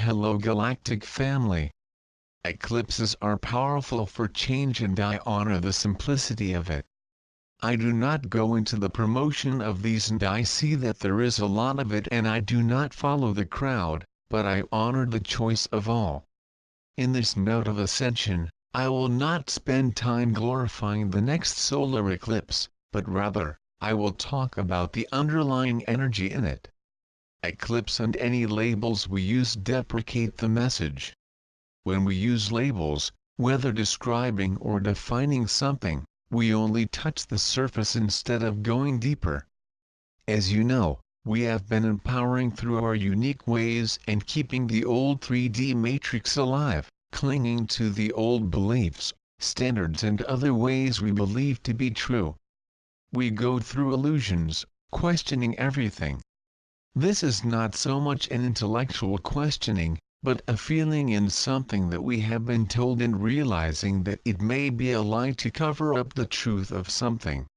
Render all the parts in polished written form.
Hello Galactic family. Eclipses are powerful for change and I honor the simplicity of it. I do not go into the promotion of these and I see that there is a lot of it and I do not follow the crowd, but I honor the choice of all. In this note of ascension, I will not spend time glorifying the next solar eclipse, but rather, I will talk about the underlying energy in it. Eclipse and any labels we use deprecate the message. When we use labels, whether describing or defining something, we only touch the surface instead of going deeper. As you know, we have been empowering through our unique ways and keeping the old 3D matrix alive, clinging to the old beliefs, standards and other ways we believe to be true. We go through illusions, questioning everything. This is not so much an intellectual questioning, but a feeling in something that we have been told and realizing that it may be a lie to cover up the truth of something.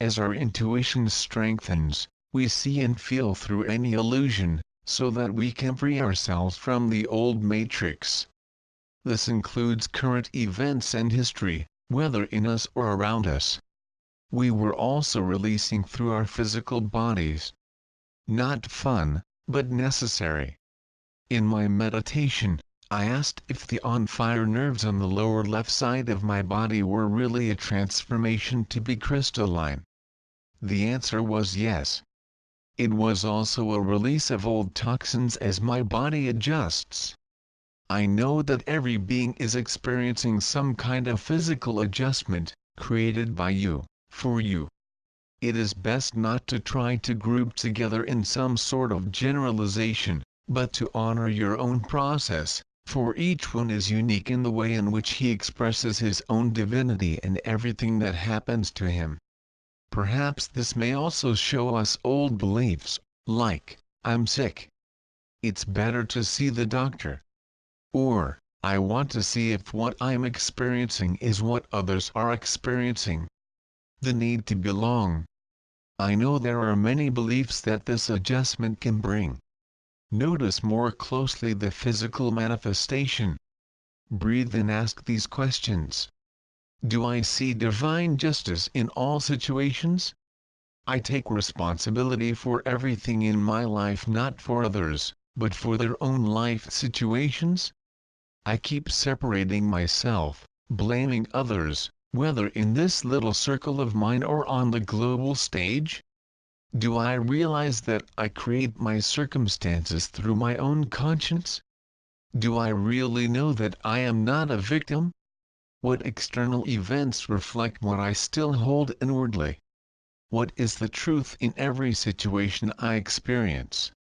As our intuition strengthens, we see and feel through any illusion, so that we can free ourselves from the old matrix. This includes current events and history, whether in us or around us. We were also releasing through our physical bodies. Not fun, but necessary. In my meditation, I asked if the on-fire nerves on the lower left side of my body were really a transformation to be crystalline. The answer was yes. It was also a release of old toxins as my body adjusts. I know that every being is experiencing some kind of physical adjustment, created by you, for you. It is best not to try to group together in some sort of generalization, but to honor your own process, for each one is unique in the way in which he expresses his own divinity and everything that happens to him. Perhaps this may also show us old beliefs, like, I'm sick. It's better to see the doctor. Or, I want to see if what I'm experiencing is what others are experiencing. The need to belong. I know there are many beliefs that this adjustment can bring. Notice more closely the physical manifestation. Breathe and ask these questions. Do I see divine justice in all situations? I take responsibility for everything in my life, not for others, but for their own life situations? I keep separating myself, blaming others, whether in this little circle of mine or on the global stage? Do I realize that I create my circumstances through my own conscience? Do I really know that I am not a victim? What external events reflect what I still hold inwardly? What is the truth in every situation I experience?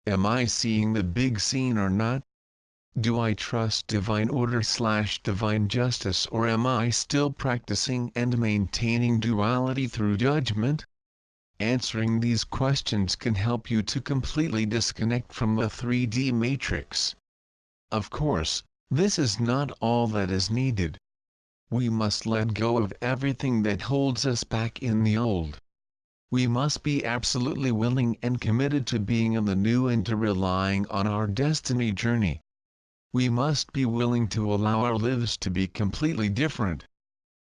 Am I seeing the big scene or not? Do I trust divine order/divine justice or am I still practicing and maintaining duality through judgment? Answering these questions can help you to completely disconnect from the 3D matrix. Of course, this is not all that is needed. We must let go of everything that holds us back in the old. We must be absolutely willing and committed to being in the new and to relying on our destiny journey. We must be willing to allow our lives to be completely different.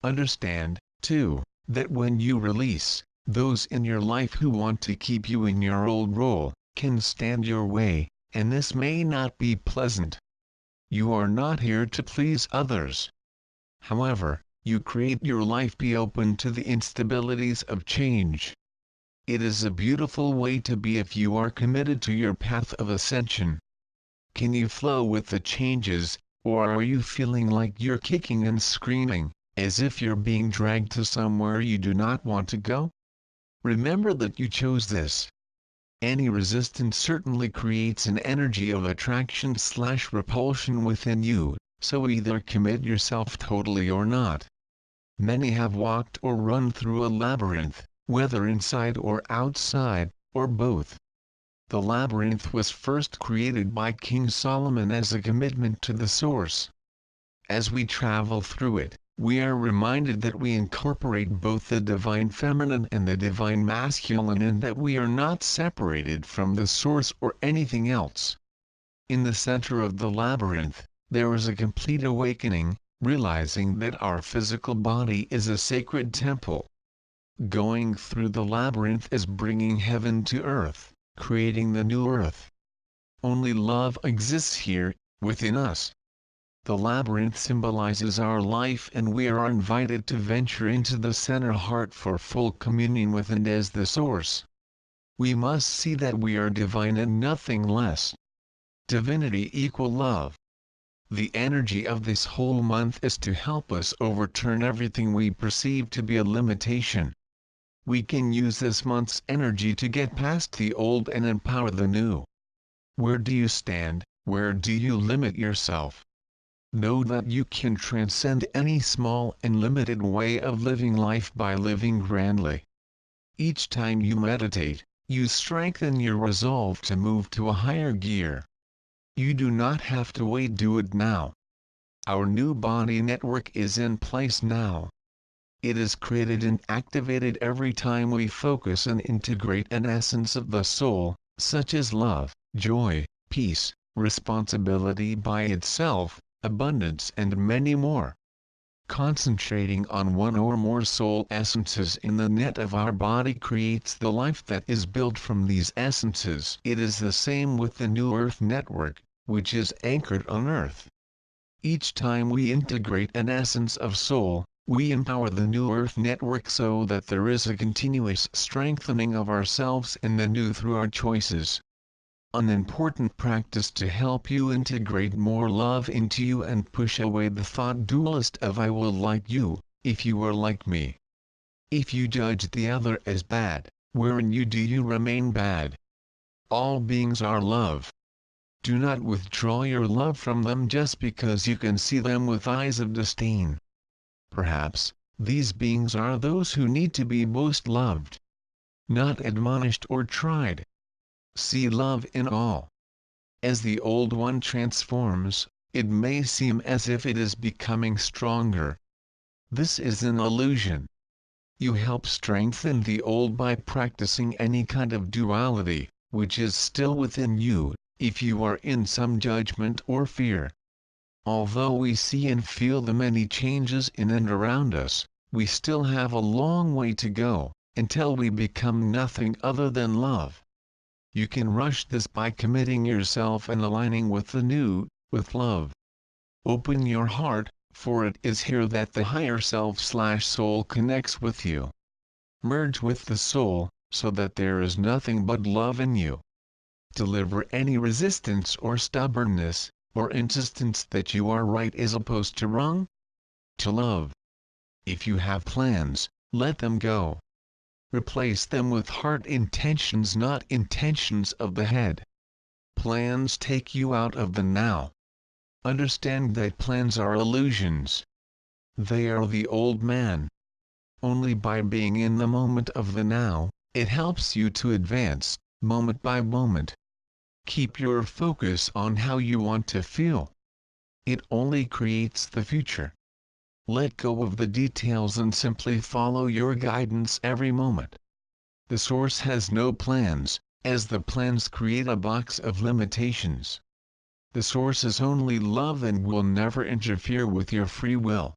Understand, too, that when you release, those in your life who want to keep you in your old role, can stand your way, and this may not be pleasant. You are not here to please others. However, you create your life be open to the instabilities of change. It is a beautiful way to be if you are committed to your path of ascension. Can you flow with the changes, or are you feeling like you're kicking and screaming, as if you're being dragged to somewhere you do not want to go? Remember that you chose this. Any resistance certainly creates an energy of attraction/repulsion within you, so either commit yourself totally or not. Many have walked or run through a labyrinth, whether inside or outside, or both. The labyrinth was first created by King Solomon as a commitment to the source. As we travel through it, we are reminded that we incorporate both the divine feminine and the divine masculine and that we are not separated from the source or anything else. In the center of the labyrinth, there is a complete awakening, realizing that our physical body is a sacred temple. Going through the labyrinth is bringing heaven to earth, creating the new earth. Only love exists here, within us. The labyrinth symbolizes our life, and we are invited to venture into the center heart for full communion with and as the source. We must see that we are divine and nothing less. Divinity equal love. The energy of this whole month is to help us overturn everything we perceive to be a limitation. We can use this month's energy to get past the old and empower the new. Where do you stand? Where do you limit yourself? Know that you can transcend any small and limited way of living life by living grandly. Each time you meditate, you strengthen your resolve to move to a higher gear. You do not have to wait, do it now. Our new body network is in place now. It is created and activated every time we focus and integrate an essence of the soul, such as love, joy, peace, responsibility by itself, abundance and many more. Concentrating on one or more soul essences in the net of our body creates the life that is built from these essences. It is the same with the New Earth Network, which is anchored on Earth. Each time we integrate an essence of soul, we empower the New Earth Network so that there is a continuous strengthening of ourselves and the new through our choices. An important practice to help you integrate more love into you and push away the thought dualist of I will like you, if you are like me. If you judge the other as bad, wherein you do you remain bad? All beings are love. Do not withdraw your love from them just because you can see them with eyes of disdain. Perhaps, these beings are those who need to be most loved, not admonished or tried. See love in all. As the old one transforms, it may seem as if it is becoming stronger. This is an illusion. You help strengthen the old by practicing any kind of duality, which is still within you, if you are in some judgment or fear. Although we see and feel the many changes in and around us, we still have a long way to go, until we become nothing other than love. You can rush this by committing yourself and aligning with the new, with love. Open your heart, for it is here that the higher self/soul connects with you. Merge with the soul, so that there is nothing but love in you. Deliver any resistance or stubbornness, or insistence that you are right as opposed to wrong. To love. If you have plans, let them go. Replace them with heart intentions, not intentions of the head. Plans take you out of the now. Understand that plans are illusions. They are the old man. Only by being in the moment of the now, it helps you to advance, moment by moment. Keep your focus on how you want to feel. It only creates the future. Let go of the details and simply follow your guidance every moment. The source has no plans, as the plans create a box of limitations. The source is only love and will never interfere with your free will.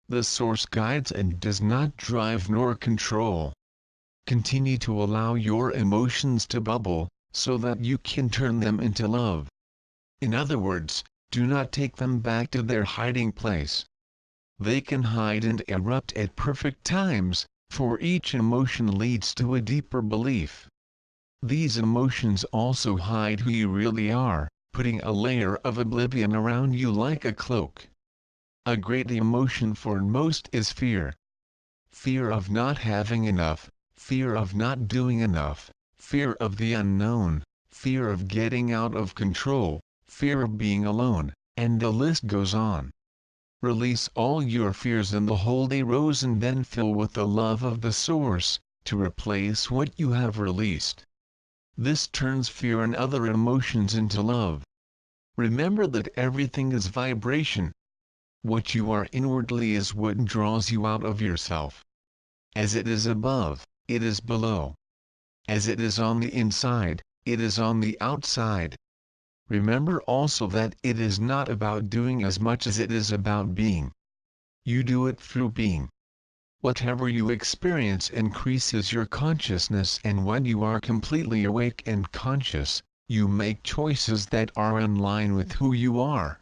The source guides and does not drive nor control. Continue to allow your emotions to bubble, so that you can turn them into love. In other words, do not take them back to their hiding place. They can hide and erupt at perfect times, for each emotion leads to a deeper belief. These emotions also hide who you really are, putting a layer of oblivion around you like a cloak. A great emotion for most is fear. Fear of not having enough, fear of not doing enough, fear of the unknown, fear of getting out of control, fear of being alone, and the list goes on. Release all your fears in the holy rose and then fill with the love of the source, to replace what you have released. This turns fear and other emotions into love. Remember that everything is vibration. What you are inwardly is what draws you out of yourself. As it is above, it is below. As it is on the inside, it is on the outside. Remember also that it is not about doing as much as it is about being. You do it through being. Whatever you experience increases your consciousness, and when you are completely awake and conscious, you make choices that are in line with who you are.